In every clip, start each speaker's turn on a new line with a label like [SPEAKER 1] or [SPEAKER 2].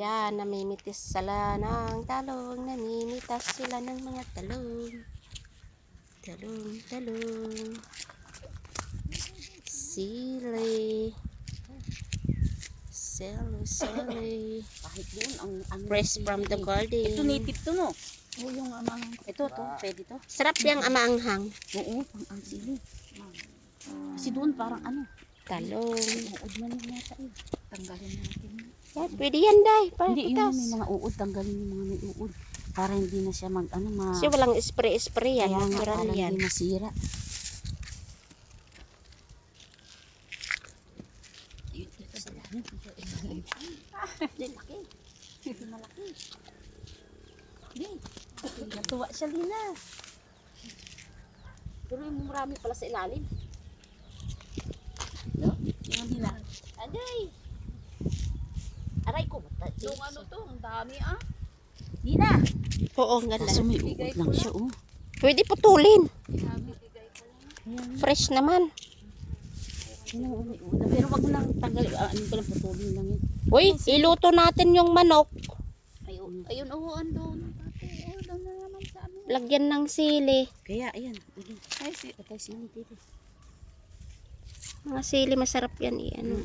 [SPEAKER 1] Yan, namimitis sila ng talong. Namimitas sila ng mga talong. Talong. Sili.
[SPEAKER 2] Kahit doon ang
[SPEAKER 1] Fresh from the garden.
[SPEAKER 2] Ito native to, no? Oo, yung ito to, pwede to.
[SPEAKER 1] Sarap yung amaanghang.
[SPEAKER 2] Oo, ang sili. Kasi doon parang
[SPEAKER 1] Talong.
[SPEAKER 2] uod man yung nasa eh. Tanggalin natin.
[SPEAKER 1] Yan, pwede yan, day.
[SPEAKER 2] Hindi, yung may mga uod, tanggalin yung mga may uod. Para hindi na siya
[SPEAKER 1] Kasi walang spray yan.
[SPEAKER 2] Kaya nga,
[SPEAKER 1] Natural
[SPEAKER 2] para
[SPEAKER 1] yan.
[SPEAKER 2] hindi masira. Dito sila. Laki. Malaki. Natuwa siya, Lina. Pero yung marami pala sa ilalim. No? Yung Lina. Aday! Aray ko.
[SPEAKER 3] Yung to, ang dami
[SPEAKER 2] Lina!
[SPEAKER 1] Oo, ang ganda.
[SPEAKER 2] Kaso may uod lang siya, oh.
[SPEAKER 1] Pwede putulin.
[SPEAKER 3] Bigay ko lang.
[SPEAKER 1] Fresh naman.
[SPEAKER 2] Pero wag mo lang tanggal. Ano ko lang, putulin lang yun.
[SPEAKER 1] Uy, iluto natin yung manok.
[SPEAKER 3] Ayun, andun. Doon na naman sa
[SPEAKER 1] Lagyan ng sili.
[SPEAKER 2] Kaya, ayan.
[SPEAKER 3] Ay,
[SPEAKER 2] Patay sili dito.
[SPEAKER 1] Mga sili masarap yan. Ano.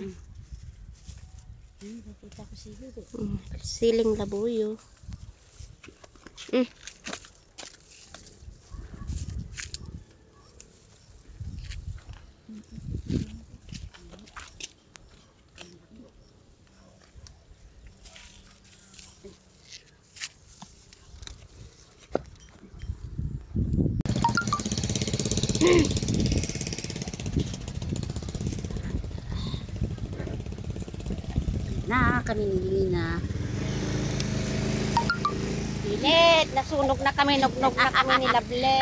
[SPEAKER 2] Nakita ko sili dito.
[SPEAKER 1] Siling labuyo.
[SPEAKER 2] Na kami ni Lina.
[SPEAKER 1] Pilit, nasunog na kami, nugnog na kami ni Lable.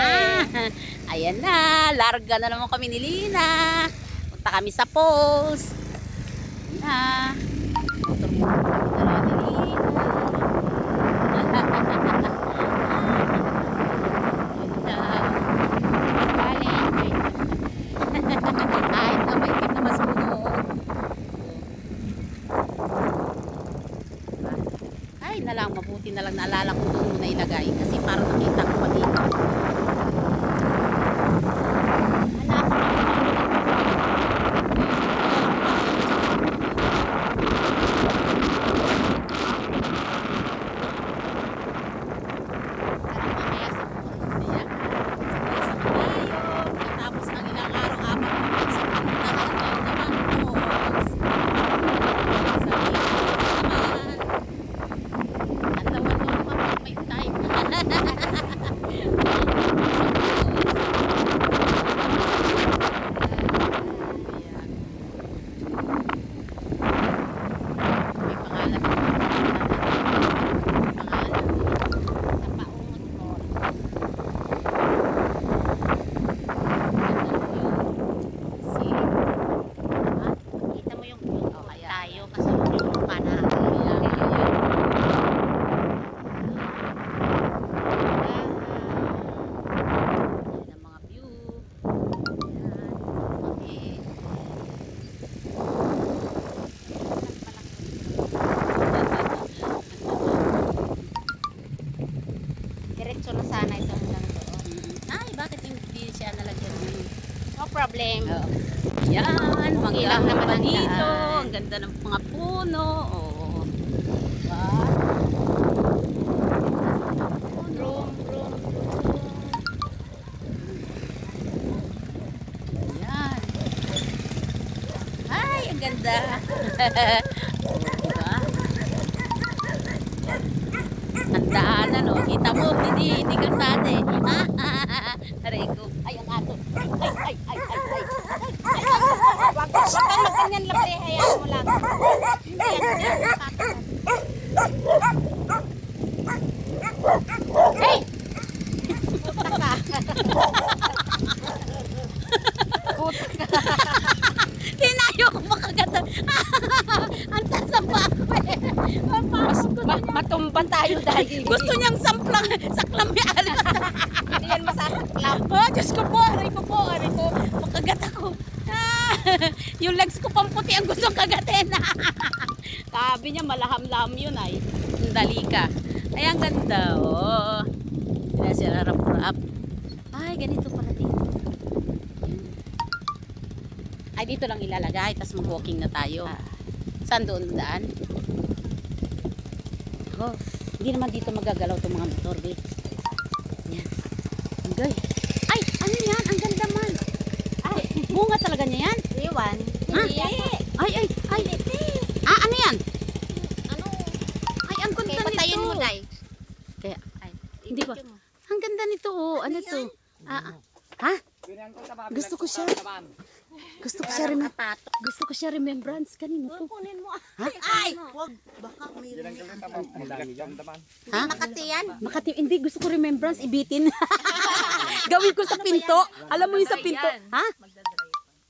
[SPEAKER 2] Ayan na, larga na naman kami ni Lina. Punta kami sa post. Ayan na. Motor mo na ni Lina. Ay, may tip na mas puno. Ay, mabuti na lang naalala ko doon muna ilagay kasi parang nakita ko pa dito.
[SPEAKER 1] Diretso na sana ito hanggang doon.
[SPEAKER 2] Ay, bakit hindi siya nalagyan ng
[SPEAKER 1] No problem.
[SPEAKER 2] yan,
[SPEAKER 1] Okay lang naman
[SPEAKER 2] pa
[SPEAKER 1] ang
[SPEAKER 2] dito.
[SPEAKER 1] daan.
[SPEAKER 2] Ang ganda ng mga puno. Oh. Diba? Yan. Ay, ang ganda. Diba? Ang daanan, oh. Kita mo, hindi kalsada eh. Aray ko. Ay, ang ato. Ay.
[SPEAKER 1] Wag kang magkanyan Lable, hayaan mo lang. Hindi yan. Hey! Puta ka.
[SPEAKER 2] Tinayo ko makaganda. Ang tasang pa ako eh.
[SPEAKER 1] Matumban tayo dahil.
[SPEAKER 2] Gusto niyang saklang may alis.
[SPEAKER 1] Hindi yan masasaklam.
[SPEAKER 2] Oh, Diyos ko po, aray ko. Makagat ako. Yung legs ko pang puti ang gustong kagatin. Sabi niya malaham-laham yun ay. Dali ka. Ay, ang ganda. Oh. Kaya siya rarap-rap. Ay, ganito pala dito. Ay, dito lang ilalagay. Tapos mag-walking na tayo. Saan doon daan? Oh, hindi naman dito magagalaw itong mga motor, be. Yan. Angay. Ay, ano yan? Ang ganda man. Ay, bunga talaga niya yan?
[SPEAKER 1] Iwan.
[SPEAKER 2] Ha? Ay. Ah, ano yan?
[SPEAKER 1] Ano?
[SPEAKER 2] Ay, ang ganda nito.
[SPEAKER 1] Patayin mo, Day.
[SPEAKER 2] Kaya,
[SPEAKER 1] Ay,
[SPEAKER 2] hindi ba? Ang ganda nito, oh. Ano to? Ha? Gusto ko siya. Gusto ko siya remembrance. Kanino to?
[SPEAKER 1] Kunin mo.
[SPEAKER 2] Ha?
[SPEAKER 1] Ay! Wag. Baka may
[SPEAKER 2] Ha?
[SPEAKER 1] Makati yan.
[SPEAKER 2] Makati, hindi. Gusto ko remembrance. Ibitin. Gawin ko sa pinto. Alam mo yung sa pinto. Ha?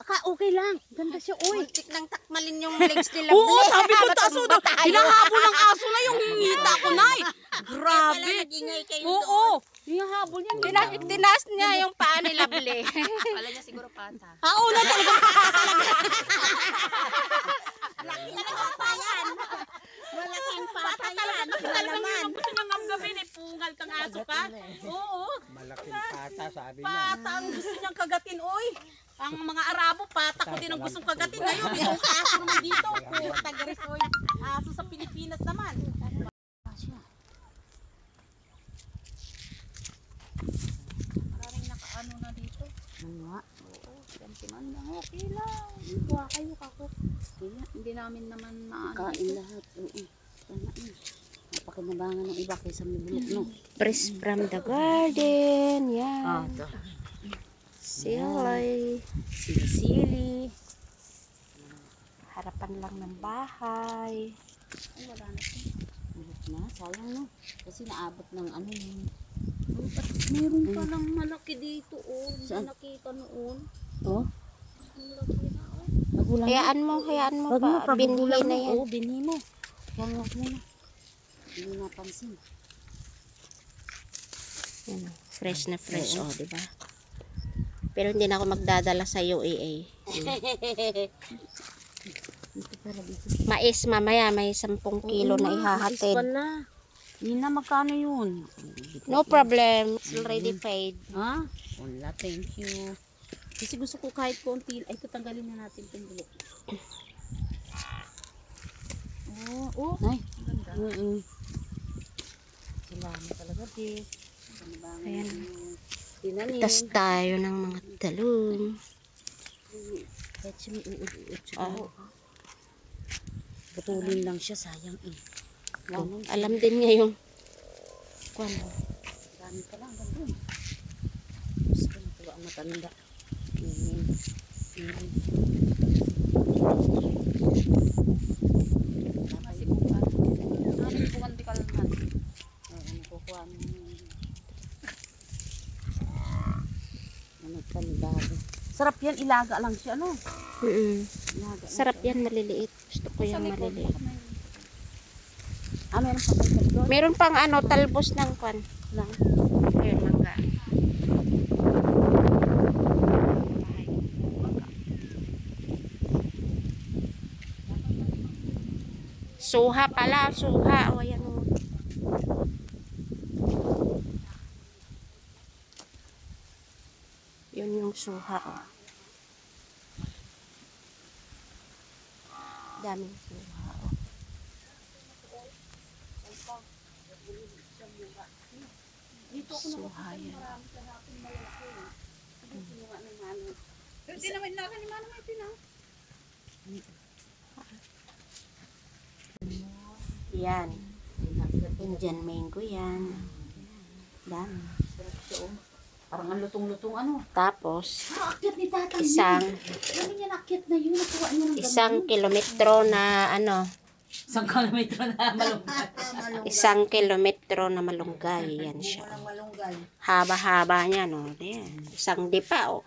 [SPEAKER 2] Okay lang. Ganda siya, uy.
[SPEAKER 1] Muntik nang takmalin yung legs nila.
[SPEAKER 2] Oo, sabi ko taso daw. Hinahabol ng aso na yung hingita ko, Nay. Grabe.
[SPEAKER 1] Nag-ingay kayo
[SPEAKER 2] Oo. Hinahabol yan.
[SPEAKER 1] Tinaas niya yung paa ni Lovely. Wala niya siguro pata.
[SPEAKER 2] Una talaga.
[SPEAKER 1] Malaking pata yan.
[SPEAKER 2] Talagang gusto niya ngam-gabi ni pungal kang aso pa. Oo.
[SPEAKER 4] Malaking pata, sabi niya.
[SPEAKER 2] Pata ang gusto niyang kagatin, oy. Ang mga Arabo, pata ko din ang gustong kagatin. Ngayon, yung aso naman dito. Tagaris, oy. Aso sa Pilipinas naman. Maraming nakaano na dito. Nga. Oo, gantiman lang. Okay lang. Kuha kayo kako. Hindi namin naman maano.
[SPEAKER 3] Kain lahat. Oo. Sana eh. Napakinabangan ng iba kaysa mabulok, no?
[SPEAKER 1] Fresh from the garden. Yan.
[SPEAKER 3] Ito.
[SPEAKER 1] Silay.
[SPEAKER 2] Sili-sili.
[SPEAKER 1] Harapan lang ng bahay.
[SPEAKER 2] Ay, wala na ito.
[SPEAKER 3] Bulok na, sayang, no? Kasi naabot ng ano yun.
[SPEAKER 2] Meron pa lang malaki dito, oh. Hindi
[SPEAKER 3] Saan?
[SPEAKER 2] nakita noon.
[SPEAKER 3] Oh?
[SPEAKER 2] Ang laki na, oh.
[SPEAKER 3] Magulang na.
[SPEAKER 1] Hayaan mo
[SPEAKER 3] Wag mo,
[SPEAKER 1] pa. Binhi
[SPEAKER 3] pagugulang
[SPEAKER 1] na
[SPEAKER 3] mo.
[SPEAKER 1] yan.
[SPEAKER 3] Oo, binhi mo. Huwag mo muna. Hindi napansin.
[SPEAKER 1] Yan, fresh na fresh, oh, di ba? Pero hindi na ako magdadala sa UAA.
[SPEAKER 3] Dito para dito.
[SPEAKER 1] Mais mamaya, may 10 kilo na
[SPEAKER 3] Mais
[SPEAKER 1] ihahatid.
[SPEAKER 3] pala. Nina, magkano yun?
[SPEAKER 1] No problem. It's already paid.
[SPEAKER 3] Ha? Wala, thank you. Kasi gusto ko kahit konti. Ay, tatanggalin na natin itong bulok.
[SPEAKER 2] Oh,
[SPEAKER 3] Ay.
[SPEAKER 2] ganda.
[SPEAKER 3] Salamat talaga, Bes.
[SPEAKER 1] Ayan.
[SPEAKER 3] Tinanim.
[SPEAKER 1] Tas tayo ng mga talong.
[SPEAKER 3] Kahit siya may uud-uud
[SPEAKER 1] Ah.
[SPEAKER 3] siguro. Putulin lang siya, sayang eh. Ganun.
[SPEAKER 1] Alam din niya yung kwan.
[SPEAKER 3] Dami pa lang, ganun. Gusto ko natuwa ang matanda.
[SPEAKER 2] Masibukan. Masibukan di kalman.
[SPEAKER 3] Oo, nakukuha mo yun. Nagtanibago. Sarap yan, ilaga lang siya, no? Ilaga lang
[SPEAKER 1] Sarap
[SPEAKER 3] siya.
[SPEAKER 1] yan, maliliit. Gusto ko yung maliliit.
[SPEAKER 3] Ah, meron pa kayo doon?
[SPEAKER 1] Meron pang ano, talbos ng kwan.
[SPEAKER 3] Lang.
[SPEAKER 1] Ayun, mangga. Suha pala, suha. O, ayan o. Yun yung suha o. Daming suha o. Suha yan.
[SPEAKER 2] Hindi naman naman ni Mano may pina.
[SPEAKER 1] Yan. Indian mango yan. Dami.
[SPEAKER 3] Parang ang lutong-lutong ano.
[SPEAKER 1] Tapos,
[SPEAKER 3] Akyat ni tatay.
[SPEAKER 1] isang
[SPEAKER 3] Ano niya nakyat na yun? Nakuha niya ng
[SPEAKER 1] isang kilometro na ano,
[SPEAKER 3] Isang kilometro na malungkot.
[SPEAKER 1] 1 kilometro na malunggay. Yan siya. Haba-haba niya, no? Yan. Isang dipa, oh.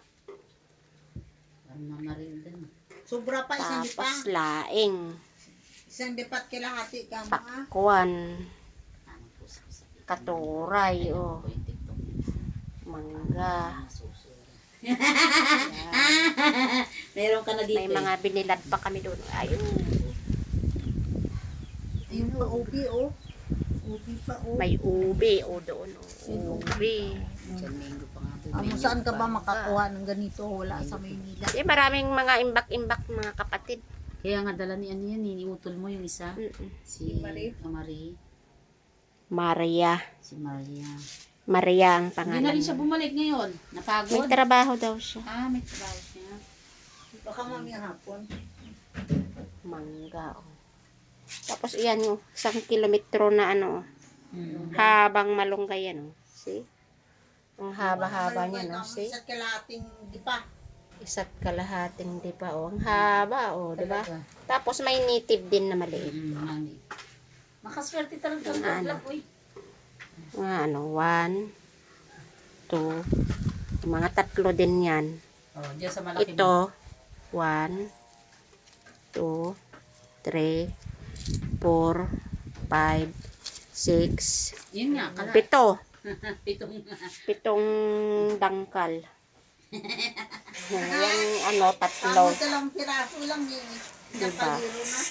[SPEAKER 3] Parang mamaril din.
[SPEAKER 5] Sobra pa, isang dipa.
[SPEAKER 1] Tapos laing.
[SPEAKER 5] Isang dipat kilahati ka mo, ah.
[SPEAKER 1] Pakwan. Katuray, oh. Mangga.
[SPEAKER 3] Meron ka na dito.
[SPEAKER 1] May mga binilad pa kami doon. Ayun.
[SPEAKER 5] Ayun pa, ubi, oh. Ubi pa, oh.
[SPEAKER 1] May ube o doon. Oh. Ube.
[SPEAKER 3] Diyan, mango pa nga doon.
[SPEAKER 5] Amo, saan ka ba makakuha ng ganito? Wala sa Maynila.
[SPEAKER 1] Eh, maraming mga imbak-imbak mga kapatid.
[SPEAKER 3] Kaya nga dala ni ano yan, iniutol mo yung isa. Si
[SPEAKER 5] Marie.
[SPEAKER 3] Marie.
[SPEAKER 1] Maria.
[SPEAKER 3] Si Maria.
[SPEAKER 1] Maria ang
[SPEAKER 3] Hindi na
[SPEAKER 1] pangalan.
[SPEAKER 3] rin siya bumalik ngayon.
[SPEAKER 1] May
[SPEAKER 3] Napagod.
[SPEAKER 1] trabaho daw siya.
[SPEAKER 3] May trabaho siya.
[SPEAKER 5] Baka mamaya hapon.
[SPEAKER 1] Mangga. Oh. Tapos iyan yung 1 kilometro na ano. Habang malunggay yan. Oh. See? Ang haba-haba niya. No? See?
[SPEAKER 5] Sa kalating dipa.
[SPEAKER 1] 1.5 di pa. Oh. Ang haba. Oh, di ba?
[SPEAKER 3] Talaga.
[SPEAKER 1] Tapos may native din na maliit.
[SPEAKER 3] Mani. Makaswerte talaga ang
[SPEAKER 1] Ano?
[SPEAKER 3] vlog, uy.
[SPEAKER 1] Mga ano, 1, 2, mga 3 din yan.
[SPEAKER 3] Oh, diyan sa malaki mo.
[SPEAKER 1] Ito, 1, 2, 3, 4, 5, 6,
[SPEAKER 3] Yun nga, kala.
[SPEAKER 1] 7.
[SPEAKER 3] Pitong.
[SPEAKER 1] 7 dangkal. Yan, ano, 3.
[SPEAKER 5] Tama, 2 piraso lang eh.
[SPEAKER 1] Diba?
[SPEAKER 5] Napaliro na.